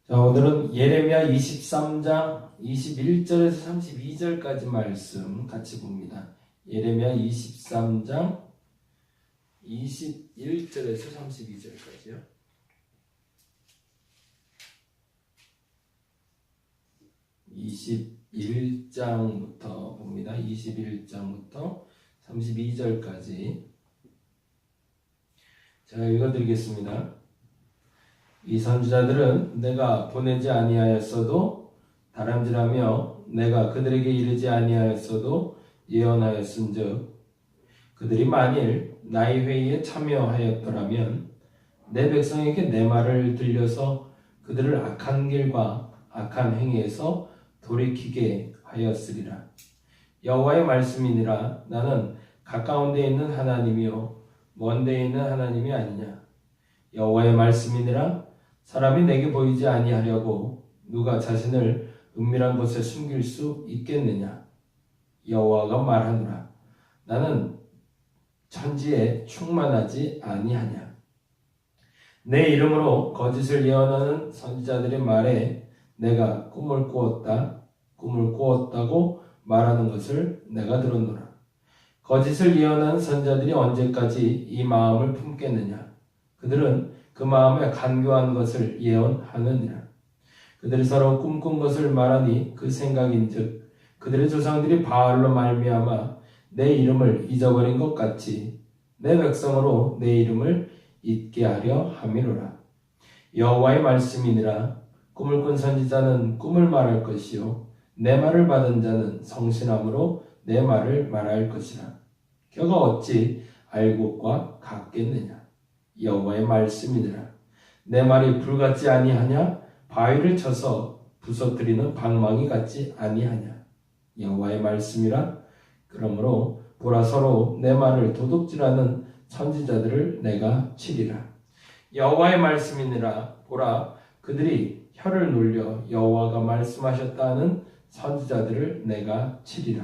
자, 오늘은 예레미야 23장 21절에서 32절까지 말씀 같이 봅니다. 예레미야 23장 21절에서 32절까지요. (21장부터) 봅니다. 21장부터 32절까지 제가 읽어드리겠습니다. 이 선지자들은 내가 보내지 아니하였어도 다람쥐라며 내가 그들에게 이르지 아니하였어도 예언하였은즉 그들이 만일 나의 회의에 참여하였더라면 내 백성에게 내 말을 들려서 그들을 악한 길과 악한 행위에서 돌이키게 하였으리라. 여호와의 말씀이니라. 나는 가까운 데 있는 하나님이요 먼 데 있는 하나님이 아니냐. 여호와의 말씀이니라. 사람이 내게 보이지 아니하려고 누가 자신을 은밀한 곳에 숨길 수 있겠느냐. 여호와가 말하노라. 나는 천지에 충만하지 아니하냐. 내 이름으로 거짓을 예언하는 선지자들의 말에 내가 꿈을 꾸었다고 말하는 것을 내가 들었노라. 거짓을 예언하는 선지자들이 언제까지 이 마음을 품겠느냐. 그들은 그 마음에 간교한 것을 예언하느니라. 그들이 서로 꿈꾼 것을 말하니 그 생각인즉 그들의 조상들이 바알로 말미암아 내 이름을 잊어버린 것 같이 내 백성으로 내 이름을 잊게 하려 함이로라. 여호와의 말씀이니라. 꿈을 꾼 선지자는 꿈을 말할 것이요 내 말을 받은 자는 성실함으로 내 말을 말할 것이라. 그가 어찌 알곡과 같겠느냐. 여호와의 말씀이니라. 내 말이 불같지 아니하냐. 바위를 쳐서 부서뜨리는 방망이 같지 아니하냐. 여호와의 말씀이라. 그러므로 보라, 서로 내 말을 도둑질하는 선지자들을 내가 치리라. 여호와의 말씀이니라. 보라, 그들이 혀를 놀려 여호와가 말씀하셨다는 선지자들을 내가 치리라.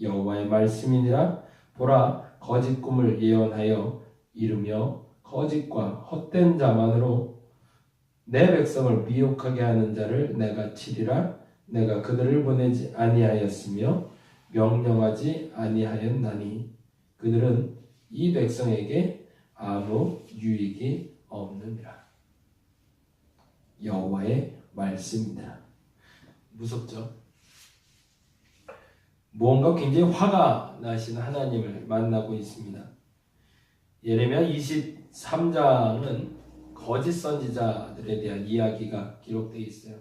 여호와의 말씀이니라. 보라, 거짓 꿈을 예언하여 이르며 거짓과 헛된 자만으로 내 백성을 미혹하게 하는 자를 내가 치리라. 내가 그들을 보내지 아니하였으며 명령하지 아니하였나니 그들은 이 백성에게 아무 유익이 없느니라. 여호와의 말씀이다. 무섭죠? 무언가 굉장히 화가 나시는 하나님을 만나고 있습니다. 예레미야 23장은 거짓 선지자들에 대한 이야기가 기록되어 있어요.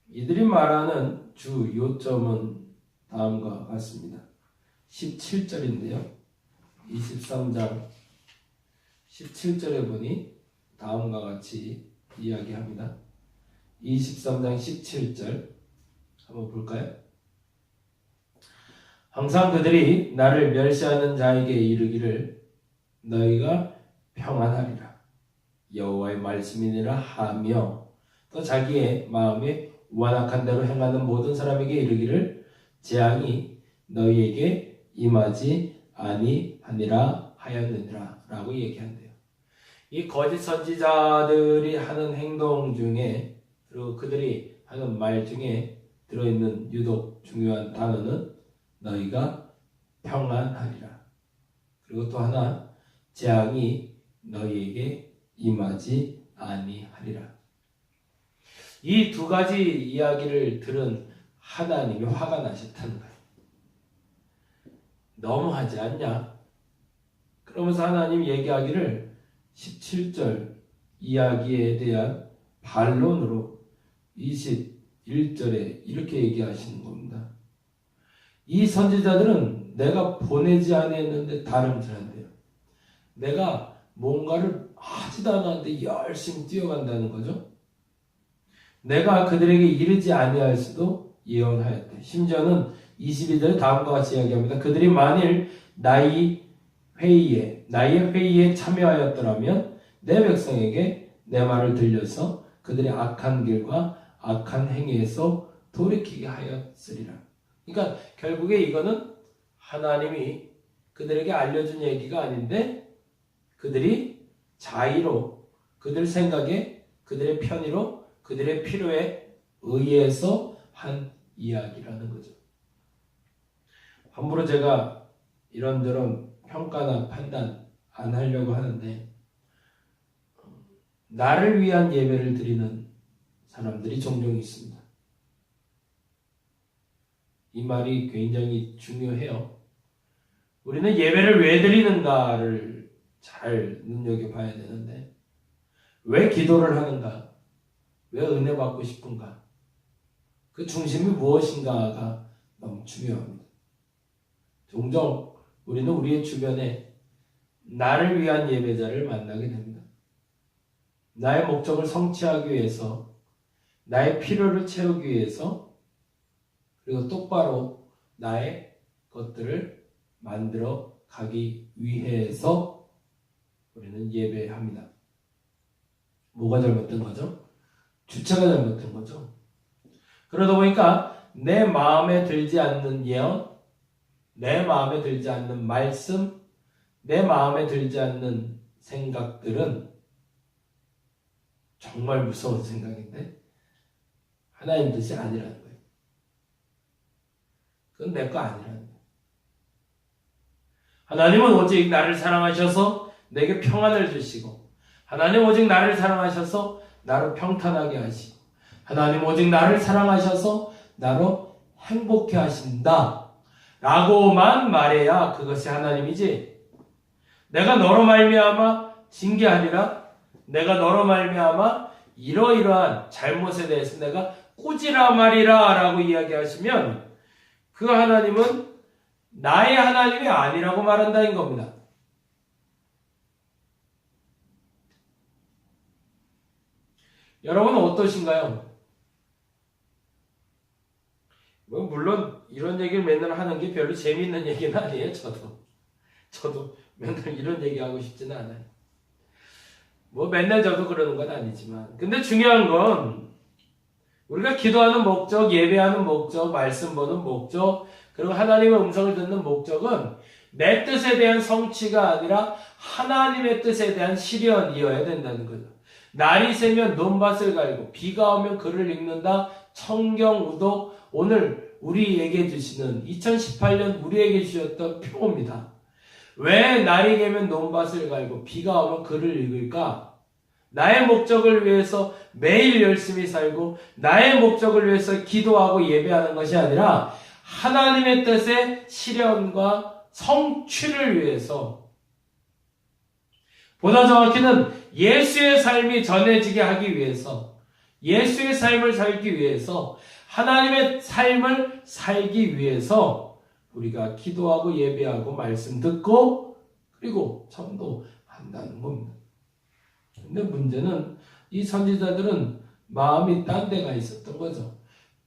이들이 말하는 주 요점은 다음과 같습니다. 17절인데요. 23장 17절에 보니 다음과 같이 이야기합니다. 23장 17절 한번 볼까요? 항상 그들이 나를 멸시하는 자에게 이르기를 너희가 평안하리라. 여호와의 말씀이니라 하며 또 자기의 마음에 완악한 대로 행하는 모든 사람에게 이르기를 재앙이 너희에게 임하지 아니하니라 하였느니라 라고 얘기한대요. 이 거짓 선지자들이 하는 행동 중에 그리고 그들이 하는 말 중에 들어있는 유독 중요한 단어는 너희가 평안하리라. 그리고 또 하나 재앙이 너희에게 임하지 아니하리라. 이 두 가지 이야기를 들은 하나님이 화가 나셨다는 거예요. 너무하지 않냐? 그러면서 하나님 얘기하기를 17절 이야기에 대한 반론으로 21절에 이렇게 얘기하시는 겁니다. 이 선지자들은 내가 보내지 아니했는데 다름질한대요. 내가 뭔가를 하지도 않았는데 열심히 뛰어간다는 거죠. 내가 그들에게 이르지 아니할 수도 예언하였대. 심지어는 22절에 다음과 같이 이야기합니다. 그들이 만일 나의 회의에 참여하였더라면 내 백성에게 내 말을 들려서 그들의 악한 길과 악한 행위에서 돌이키게 하였으리라. 그러니까 결국에 이거는 하나님이 그들에게 알려준 얘기가 아닌데 그들이 자의로 그들 생각에 그들의 편의로 그들의 필요에 의해서 한 이야기라는 거죠. 함부로 제가 이런저런 평가나 판단 안 하려고 하는데 나를 위한 예배를 드리는 사람들이 종종 있습니다. 이 말이 굉장히 중요해요. 우리는 예배를 왜 드리는가를 잘 눈여겨봐야 되는데 왜 기도를 하는가? 왜 은혜 받고 싶은가? 그 중심이 무엇인가가 너무 중요합니다. 종종 우리는 우리의 주변에 나를 위한 예배자를 만나게 됩니다. 나의 목적을 성취하기 위해서, 나의 필요를 채우기 위해서, 그리고 똑바로 나의 것들을 만들어 가기 위해서 우리는 예배합니다. 뭐가 잘못된 거죠? 주체가 잘못된 거죠. 그러다 보니까 내 마음에 들지 않는 예언, 내 마음에 들지 않는 말씀, 내 마음에 들지 않는 생각들은 정말 무서운 생각인데 하나님 뜻이 아니라는 거예요. 그건 내 거 아니라는 거예요. 하나님은 오직 나를 사랑하셔서 내게 평안을 주시고, 하나님 오직 나를 사랑하셔서 나를 평탄하게 하시고, 하나님 오직 나를 사랑하셔서 나로 행복해 하신다 라고만 말해야 그것이 하나님이지, 내가 너로 말미암아 징계하리라, 내가 너로 말미암아 이러이러한 잘못에 대해서 내가 꾸지라 말이라 라고 이야기하시면 그 하나님은 나의 하나님이 아니라고 말한다는 겁니다. 여러분은 어떠신가요? 물론 이런 얘기를 맨날 하는 게 별로 재미있는 얘기는 아니에요. 저도 맨날 이런 얘기하고 싶지는 않아요. 맨날 저도 그러는 건 아니지만, 근데 중요한 건 우리가 기도하는 목적, 예배하는 목적, 말씀 보는 목적, 그리고 하나님의 음성을 듣는 목적은 내 뜻에 대한 성취가 아니라 하나님의 뜻에 대한 실현이어야 된다는 거죠. 날이 새면 논밭을 갈고 비가 오면 글을 읽는다. 청경, 우독, 오늘 우리에게 주시는 2018년 우리에게 주셨던 표입니다. 왜 날이 개면 논밭을 갈고 비가 오면 글을 읽을까? 나의 목적을 위해서 매일 열심히 살고 나의 목적을 위해서 기도하고 예배하는 것이 아니라 하나님의 뜻의 실현과 성취를 위해서, 보다 정확히는 예수의 삶이 전해지게 하기 위해서, 예수의 삶을 살기 위해서, 하나님의 삶을 살기 위해서 우리가 기도하고 예배하고 말씀 듣고 그리고 전도한다는 겁니다. 근데 문제는 이 선지자들은 마음이 딴 데가 있었던 거죠.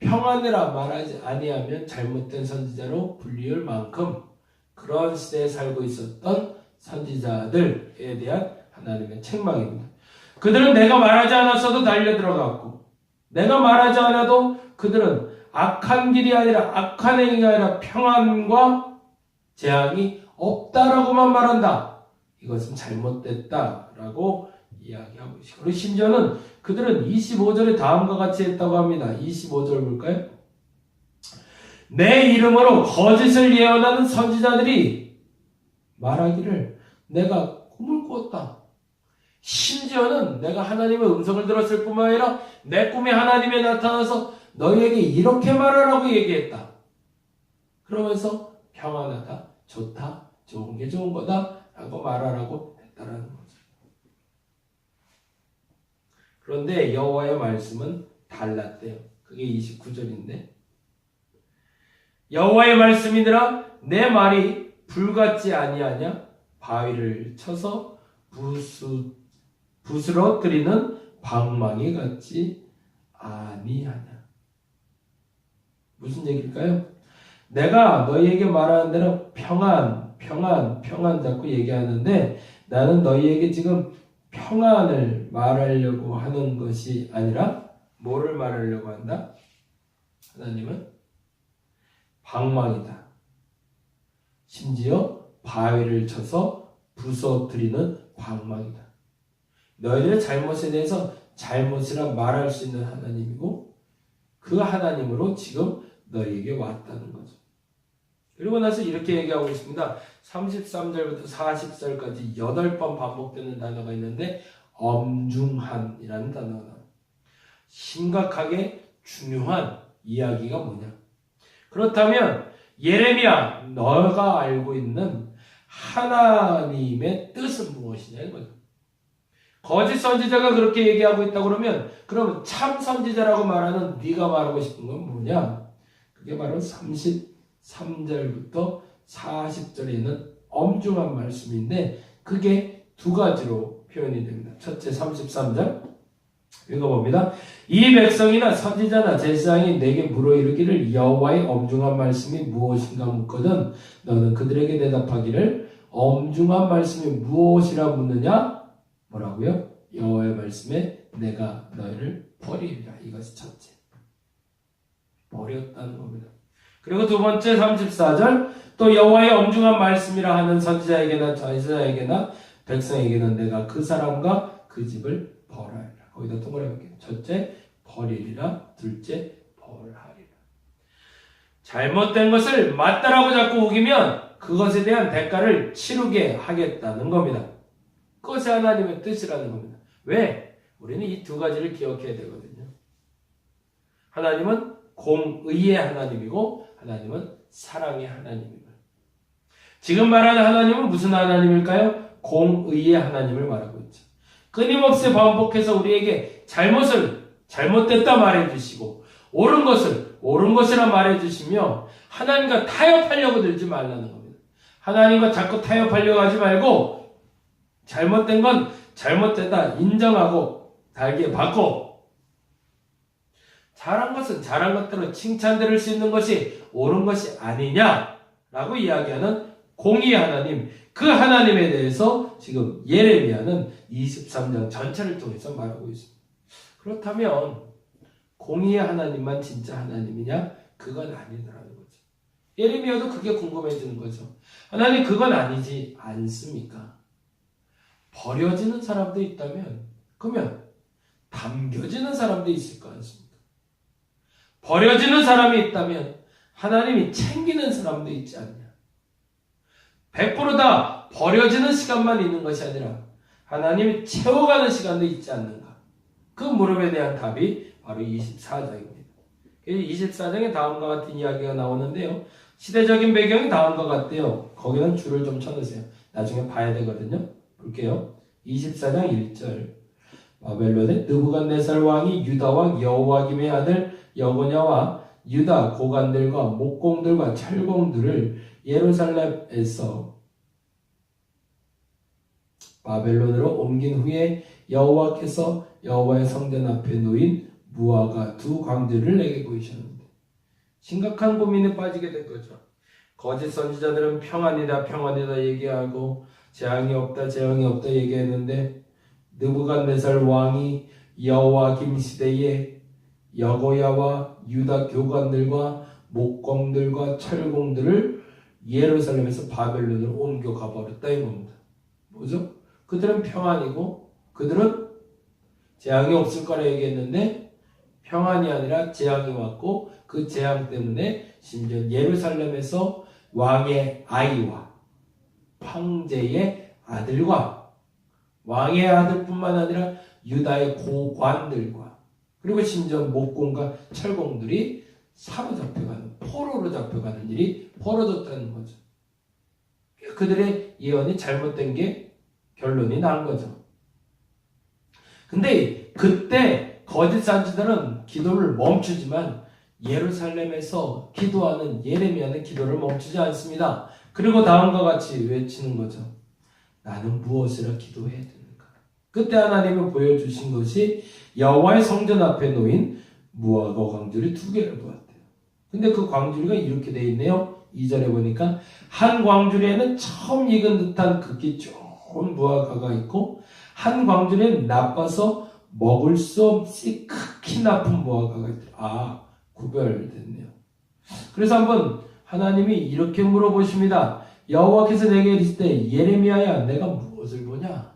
평안이라 말하지 아니하면 잘못된 선지자로 불리울 만큼 그런 시대에 살고 있었던 선지자들에 대한 하나님의 책망입니다. 그들은 내가 말하지 않았어도 달려들어갔고, 내가 말하지 않아도 그들은 악한 길이 아니라 악한 행위가 아니라 평안과 재앙이 없다라고만 말한다. 이것은 잘못됐다라고 이야기하고 있습니다. 그리고 심지어는 그들은 25절에 다음과 같이 했다고 합니다. 25절 볼까요? 내 이름으로 거짓을 예언하는 선지자들이 말하기를 내가 꿈을 꾸었다. 심지어는 내가 하나님의 음성을 들었을 뿐만 아니라 내 꿈에 하나님이 나타나서 너희에게 이렇게 말하라고 얘기했다. 그러면서 평안하다, 좋다, 좋은 게 좋은 거다 라고 말하라고 했다라는 거죠. 그런데 여호와의 말씀은 달랐대요. 그게 29절인데, 여호와의 말씀이니라 내 말이 불같지 아니하냐? 바위를 쳐서 부스러뜨리는 방망이 같지 아니하냐? 무슨 얘기일까요? 내가 너희에게 말하는 대로 평안 자꾸 얘기하는데 나는 너희에게 지금 평안을 말하려고 하는 것이 아니라 뭐를 말하려고 한다? 하나님은 방망이다. 심지어 바위를 쳐서 부서뜨리는 방망이다. 너희들의 잘못에 대해서 잘못이라 말할 수 있는 하나님이고 그 하나님으로 지금 너희에게 왔다는 거죠. 그리고 나서 이렇게 얘기하고 있습니다. 33절부터 40절까지 8번 반복되는 단어가 있는데 엄중한이라는 단어가 나와요. 심각하게 중요한 이야기가 뭐냐? 그렇다면 예레미야 너가 알고 있는 하나님의 뜻은 무엇이냐 이거죠. 거짓 선지자가 그렇게 얘기하고 있다 그러면 그러면 참 선지자라고 말하는 네가 말하고 싶은 건 뭐냐? 그게 바로 33절부터 40절에 있는 엄중한 말씀인데 그게 두 가지로 표현이 됩니다. 첫째 33절 읽어봅니다. 이 백성이나 선지자나 제사장이 내게 물어 이르기를 여호와의 엄중한 말씀이 무엇인가 묻거든 너는 그들에게 대답하기를 엄중한 말씀이 무엇이라 묻느냐? 뭐라고요? 여호와의 말씀에 내가 너희를 버리리라. 이것이 첫째. 버렸다는 겁니다. 그리고 두 번째 34절 또 여호와의 엄중한 말씀이라 하는 선지자에게나 제사장에게나 백성에게는 내가 그 사람과 그 집을 벌하리라. 거기다 동그라미 첫째 버리리라. 둘째 벌하리라. 잘못된 것을 맞다라고 자꾸 우기면 그것에 대한 대가를 치르게 하겠다는 겁니다. 그것이 하나님의 뜻이라는 겁니다. 왜? 우리는 이 두 가지를 기억해야 되거든요. 하나님은 공의의 하나님이고 하나님은 사랑의 하나님입니다. 지금 말하는 하나님은 무슨 하나님일까요? 공의의 하나님을 말하고 있죠. 끊임없이 반복해서 우리에게 잘못을 잘못됐다 말해주시고 옳은 것을 옳은 것이라 말해주시며 하나님과 타협하려고 들지 말라는 겁니다. 하나님과 자꾸 타협하려고 하지 말고 잘못된 건 잘못되다 인정하고 달게 받고 잘한 것은 잘한 것대로 칭찬들을 수 있는 것이 옳은 것이 아니냐라고 이야기하는 공의의 하나님, 그 하나님에 대해서 지금 예레미야는 23장 전체를 통해서 말하고 있습니다. 그렇다면 공의의 하나님만 진짜 하나님이냐? 그건 아니더라는 거죠. 예레미야도 그게 궁금해지는 거죠. 하나님 그건 아니지 않습니까? 버려지는 사람도 있다면 그러면 담겨지는 사람도 있을 거 아닙니까? 버려지는 사람이 있다면 하나님이 챙기는 사람도 있지 않냐? 100%다 버려지는 시간만 있는 것이 아니라 하나님이 채워가는 시간도 있지 않는가? 그 물음에 대한 답이 바로 24장입니다. 24장에 다음과 같은 이야기가 나오는데요. 시대적인 배경이 다음과 같대요. 거기는 줄을 좀 쳐놓으세요. 나중에 봐야 되거든요. 볼게요. 24장 1절 바벨론의 느부갓네살 왕이 유다 왕 여호와김의 아들 여고냐와 유다 고관들과 목공들과 철공들을 예루살렘에서 바벨론으로 옮긴 후에 여호와께서 여호와의 성전 앞에 놓인 무화과 두 광들을 내게 보이셨는데 심각한 고민에 빠지게 된 거죠. 거짓 선지자들은 평안이다 평안이다 얘기하고 재앙이 없다 재앙이 없다 얘기했는데 느부갓네살 왕이 여호와김 시대에 여고야와 유다 교관들과 목공들과 철공들을 예루살렘에서 바벨론으로 옮겨 가버렸다 이 겁니다. 뭐죠? 그들은 평안이고 그들은 재앙이 없을 거라 얘기했는데 평안이 아니라 재앙이 왔고 그 재앙 때문에 심지어 예루살렘에서 왕의 아이와 황제의 아들과 왕의 아들뿐만 아니라 유다의 고관들과 그리고 심지어 목공과 철공들이 사로잡혀가는 포로로 잡혀가는 일이 벌어졌다는 거죠. 그들의 예언이 잘못된 게 결론이 난 거죠. 근데 그때 거짓 선지자들은 기도를 멈추지만 예루살렘에서 기도하는 예레미야는 기도를 멈추지 않습니다. 그리고 다음과 같이 외치는 거죠. 나는 무엇이라 기도해야 되는가? 그때 하나님이 보여주신 것이 여호와의 성전 앞에 놓인 무화과 광주리 2개를 보았대요. 근데 그 광주리가 이렇게 되어 있네요. 2절에 보니까 한 광주리에는 처음 익은 듯한 극히 좋은 무화과가 있고 한 광주리에는 나빠서 먹을 수 없이 극히 나쁜 무화과가 있더라. 아, 구별됐네요. 그래서 한번 하나님이 이렇게 물어보십니다. 여호와께서 내게 이르시되 예레미야야 내가 무엇을 보냐?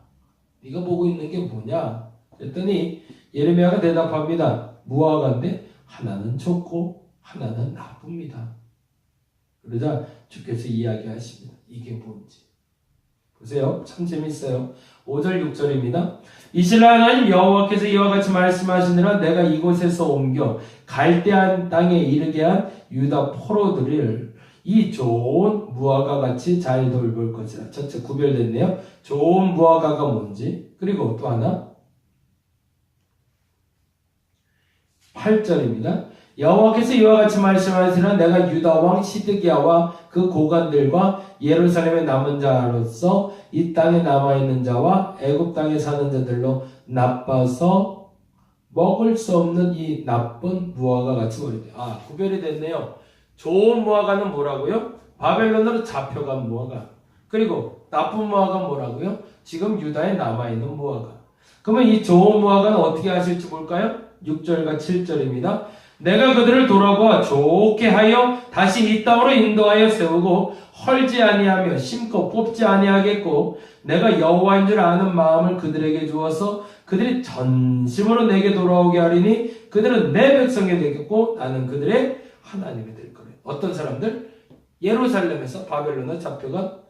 네가 보고 있는 게 뭐냐? 그랬더니 예레미야가 대답합니다. 무화과인데 하나는 좋고 하나는 나쁩니다. 그러자 주께서 이야기하십니다. 이게 뭔지. 보세요. 참 재밌어요. 5절 6절입니다. 이스라엘 하나님 여호와께서 이와 같이 말씀하시느라 내가 이곳에서 옮겨 갈대한 땅에 이르게 한 유다 포로들을 이 좋은 무화과 같이 잘 돌볼 것이라. 첫째 구별됐네요. 좋은 무화과가 뭔지. 그리고 또 하나 8절입니다. 여호와께서 이와 같이 말씀하시나 내가 유다 왕 시드기야와 그 고관들과 예루살렘에 남은 자로서 이 땅에 남아있는 자와 애굽 땅에 사는 자들로 나빠서 먹을 수 없는 이 나쁜 무화과 같이 버리다. 구별이 됐네요. 좋은 무화과는 뭐라고요? 바벨론으로 잡혀간 무화과. 그리고 나쁜 무화과는 뭐라고요? 지금 유다에 남아있는 무화과. 그러면 이 좋은 무화과는 어떻게 하실지 볼까요? 6절과 7절입니다. 내가 그들을 돌아보아 좋게 하여 다시 이 땅으로 인도하여 세우고 헐지 아니하며 심고 뽑지 아니하겠고 내가 여호와인 줄 아는 마음을 그들에게 주어서 그들이 전심으로 내게 돌아오게 하리니 그들은 내 백성이 되겠고 나는 그들의 하나님이 될 거래. 어떤 사람들? 예루살렘에서 바벨론에 잡혀간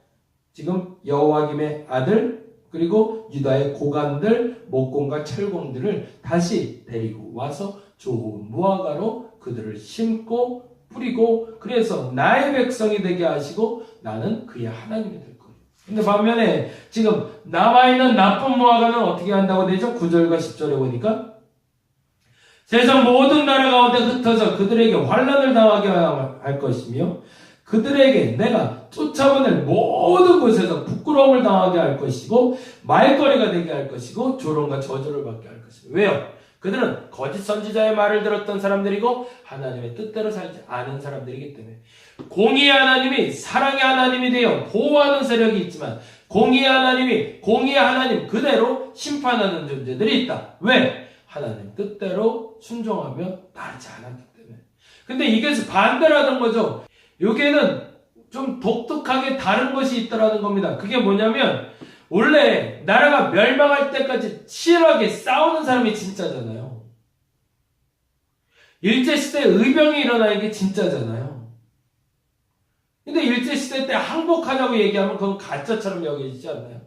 지금 여호와김의 아들 그리고 유다의 고관들, 목공과 철공들을 다시 데리고 와서 좋은 무화과로 그들을 심고 뿌리고 그래서 나의 백성이 되게 하시고 나는 그의 하나님이 될 거예요. 근데 반면에 지금 남아있는 나쁜 무화과는 어떻게 한다고 되죠? 9절과 10절에 보니까 세상 모든 나라 가운데 흩어져 그들에게 환난을 당하게 할 것이며 그들에게 내가 쫓아보낼 모든 곳에서 부끄러움을 당하게 할 것이고 말거리가 되게 할 것이고 조롱과 저주를 받게 할 것이고 왜요? 그들은 거짓 선지자의 말을 들었던 사람들이고 하나님의 뜻대로 살지 않은 사람들이기 때문에 공의의 하나님이 사랑의 하나님이 되어 보호하는 세력이 있지만 공의의 하나님이 공의의 하나님 그대로 심판하는 존재들이 있다. 왜? 하나님 뜻대로 순종하며 따르지 않았기 때문에. 근데 이게 반대라는 거죠. 여기에는 좀 독특하게 다른 것이 있더라는 겁니다. 그게 뭐냐면 원래 나라가 멸망할 때까지 치열하게 싸우는 사람이 진짜잖아요. 일제시대에 의병이 일어나는 게 진짜잖아요. 근데 일제시대 때 항복하자고 얘기하면 그건 가짜처럼 여겨지지 않나요?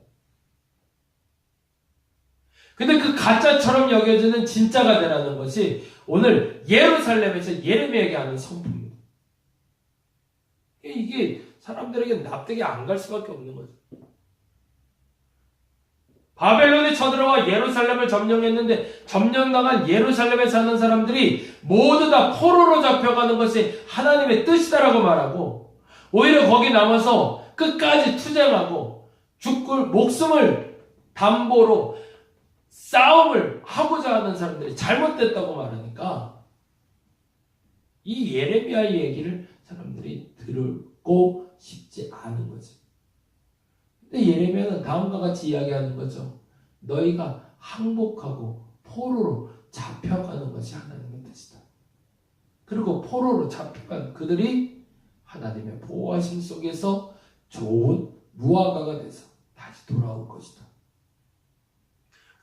근데 그 가짜처럼 여겨지는 진짜가 되라는 것이 오늘 예루살렘에서 예레미야에게 하는 선포입니다. 이게 사람들에게 납득이 안 갈 수밖에 없는 거죠. 바벨론이 쳐들어와 예루살렘을 점령했는데 점령당한 예루살렘에 사는 사람들이 모두 다 포로로 잡혀가는 것이 하나님의 뜻이다라고 말하고 오히려 거기 남아서 끝까지 투쟁하고 죽을 목숨을 담보로 싸움을 하고자 하는 사람들이 잘못됐다고 말하니까 이 예레미야의 얘기를 사람들이 듣고 싶지 않은 거죠. 근데 예레미야는 다음과 같이 이야기하는 거죠. 너희가 항복하고 포로로 잡혀가는 것이 하나님의 뜻이다. 그리고 포로로 잡혀간 그들이 하나님의 보호하심 속에서 좋은 무화과가 돼서 다시 돌아올 것이다.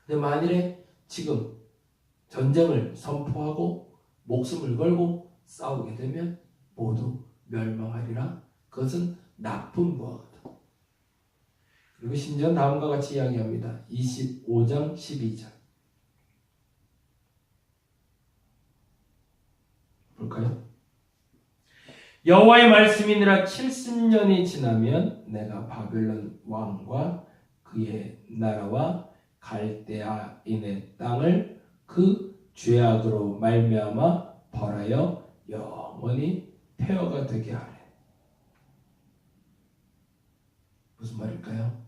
근데 만일에 지금 전쟁을 선포하고 목숨을 걸고 싸우게 되면 모두 멸망하리라. 그것은 나쁜 무화과다. 그리고 심지어 다음과 같이 이야기합니다. 25장 12절 볼까요? 여호와의 말씀이니라 70년이 지나면 내가 바벨론 왕과 그의 나라와 갈대아인의 땅을 그 죄악으로 말미암아 벌하여 영원히 폐허가 되게 하래. 무슨 말일까요?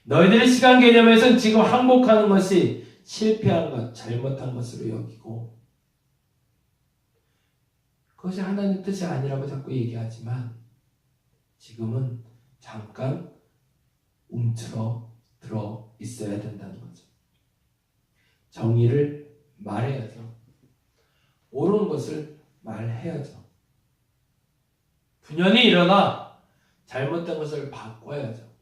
너희들의 시간 개념에서는 지금 항복하는 것이 실패한 것, 잘못한 것으로 여기고 그것이 하나님 뜻이 아니라고 자꾸 얘기하지만 지금은 잠깐 움츠러 들어 있어야 된다는 거죠. 정의를 말해야죠. 옳은 것을 말해야죠. 분연히 일어나 잘못된 것을 바꿔야죠.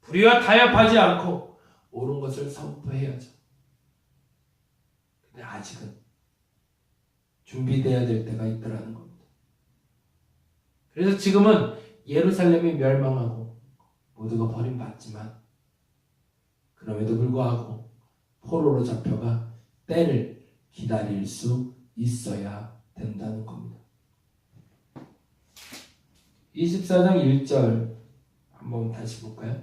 불의와 타협하지 않고 옳은 것을 선포해야죠. 근데 아직은 준비돼야 될 때가 있더라는 겁니다. 그래서 지금은 예루살렘이 멸망하고 모두가 버림받지만 그럼에도 불구하고 포로로 잡혀가 때를 기다릴 수 있어야 된다는 겁니다. 24장 1절 한번 다시 볼까요?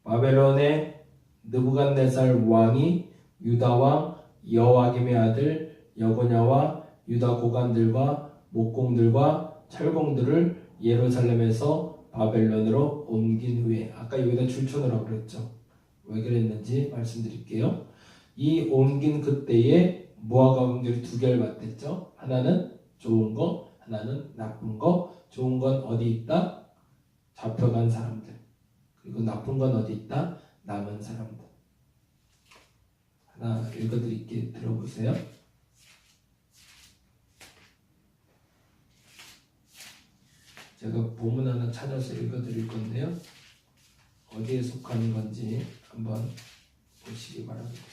바벨론의 느부갓네살 왕이 유다 왕 여호와김의 아들 여고냐와 유다 고관들과 목공들과 철공들을 예루살렘에서 바벨론으로 옮긴 후에, 아까 여기다 줄쳐놓으라고 그랬죠. 왜 그랬는지 말씀드릴게요. 이 옮긴 그때에 무화과 공들이 두 개를 맡았죠. 하나는 좋은 거, 하나는 나쁜 거. 좋은 건 어디 있다? 잡혀간 사람들. 그리고 나쁜 건 어디 있다? 남은 사람들. 하나 읽어드릴게요. 들어보세요. 제가 본문 하나 찾아서 읽어드릴 건데요. 어디에 속하는 건지 한번 보시기 바랍니다.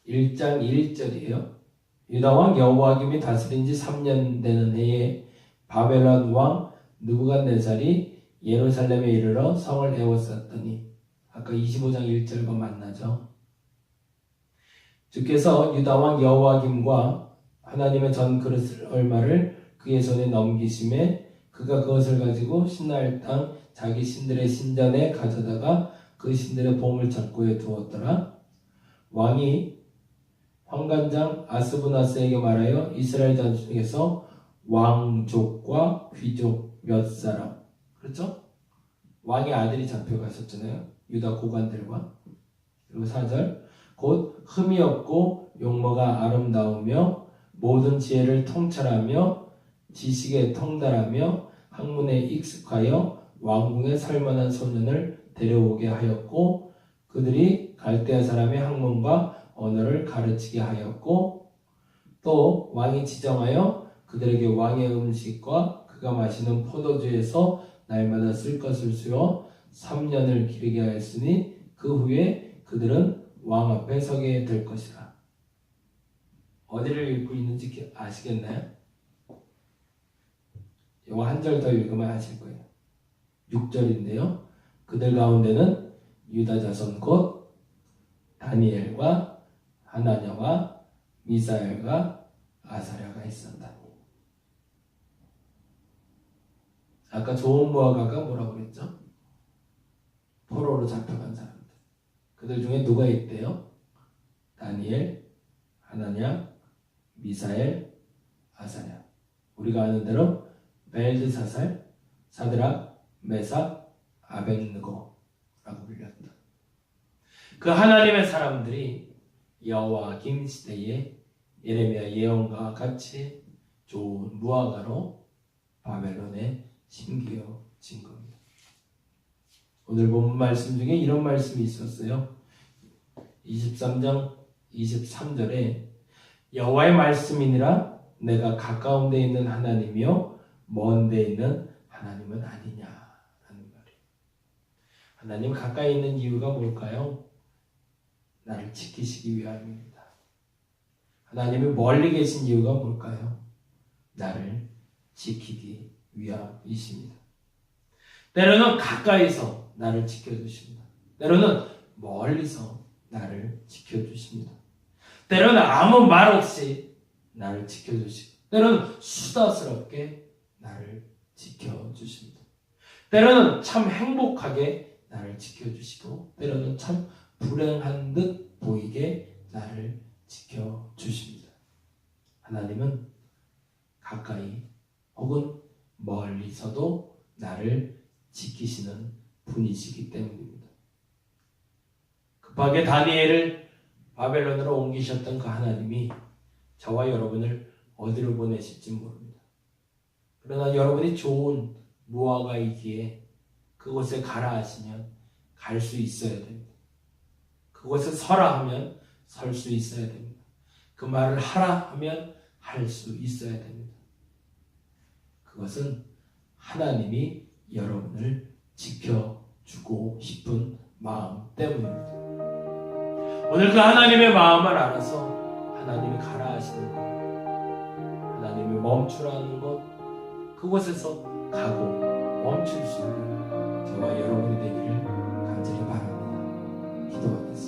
1장 1절이에요. 유다왕 여호와김이 다스린 지 3년 되는 해에 바벨론 왕 느부갓네살이 예루살렘에 이르러 성을 에워쌌더니, 아까 25장 1절과 만나죠. 주께서 유다왕 여호와김과 하나님의 전 그릇 얼마를 그의 손에 넘기심에 그가 그것을 가지고 신나할 땅 자기 신들의 신전에 가져다가 그 신들의 보물창고에 두었더라. 왕이 황관장 아스부나스에게 말하여 이스라엘 전 중에서 왕족과 귀족 몇 사람, 그렇죠? 왕의 아들이 잡혀가셨잖아요. 유다 고관들과. 그리고 4절 곧 흠이 없고 용모가 아름다우며 모든 지혜를 통찰하며 지식에 통달하며 학문에 익숙하여 왕궁에 살만한 소년을 데려오게 하였고 그들이 갈대아 사람의 학문과 언어를 가르치게 하였고 또 왕이 지정하여 그들에게 왕의 음식과 그가 마시는 포도주에서 날마다 쓸 것을 주어 3년을 기르게 하였으니 그 후에 그들은 왕 앞에 서게 될 것이라. 어디를 읽고 있는지 아시겠나요? 이거 한 절 더 읽으면 아실 거예요. 6절인데요. 그들 가운데는 유다 자손 곧 다니엘과 하나냐와 미사엘과 아사랴가 있었다니. 아까 좋은 무화과가 뭐라고 그랬죠? 포로로 잡혀간 사람들. 그들 중에 누가 있대요? 다니엘, 하나냐, 미사엘, 아사랴. 우리가 아는 대로 벨드사살, 사드락, 메삭, 아벳느고라고 불렸다. 그 하나님의 사람들이 여호와김 시대에 예레미야 예언과 같이 좋은 무화과로 바벨론에 심겨진 겁니다. 오늘 본 말씀 중에 이런 말씀이 있었어요. 23장 23절에 여호와의 말씀이니라 내가 가까운 데 있는 하나님이요 먼 데 있는 하나님은 아니냐라는 말이에요. 하나님 가까이 있는 이유가 뭘까요? 나를 지키시기 위함입니다. 하나님이 멀리 계신 이유가 뭘까요? 나를 지키기 위함이십니다. 때로는 가까이서 나를 지켜주십니다. 때로는 멀리서 나를 지켜주십니다. 때로는 아무 말 없이 나를 지켜주시고 때로는 수다스럽게 나를 지켜주십니다. 때로는 참 행복하게 나를 지켜주시고 때로는 참 불행한 듯 보이게 나를 지켜주십니다. 하나님은 가까이 혹은 멀리서도 나를 지키시는 분이시기 때문입니다. 급하게 다니엘을 바벨론으로 옮기셨던 그 하나님이 저와 여러분을 어디로 보내실지 모릅니다. 그러나 여러분이 좋은 무화과이기에 그곳에 가라 하시면 갈 수 있어야 됩니다. 그곳에 서라 하면 설 수 있어야 됩니다. 그 말을 하라 하면 할 수 있어야 됩니다. 그것은 하나님이 여러분을 지켜주고 싶은 마음 때문입니다. 오늘 그 하나님의 마음을 알아서 하나님이 가라 하시는 것, 하나님이 멈추라는 것, 그곳에서 가고 멈출 수 있는 저와 여러분이 되기를 간절히 바랍니다. 기도하겠습니다.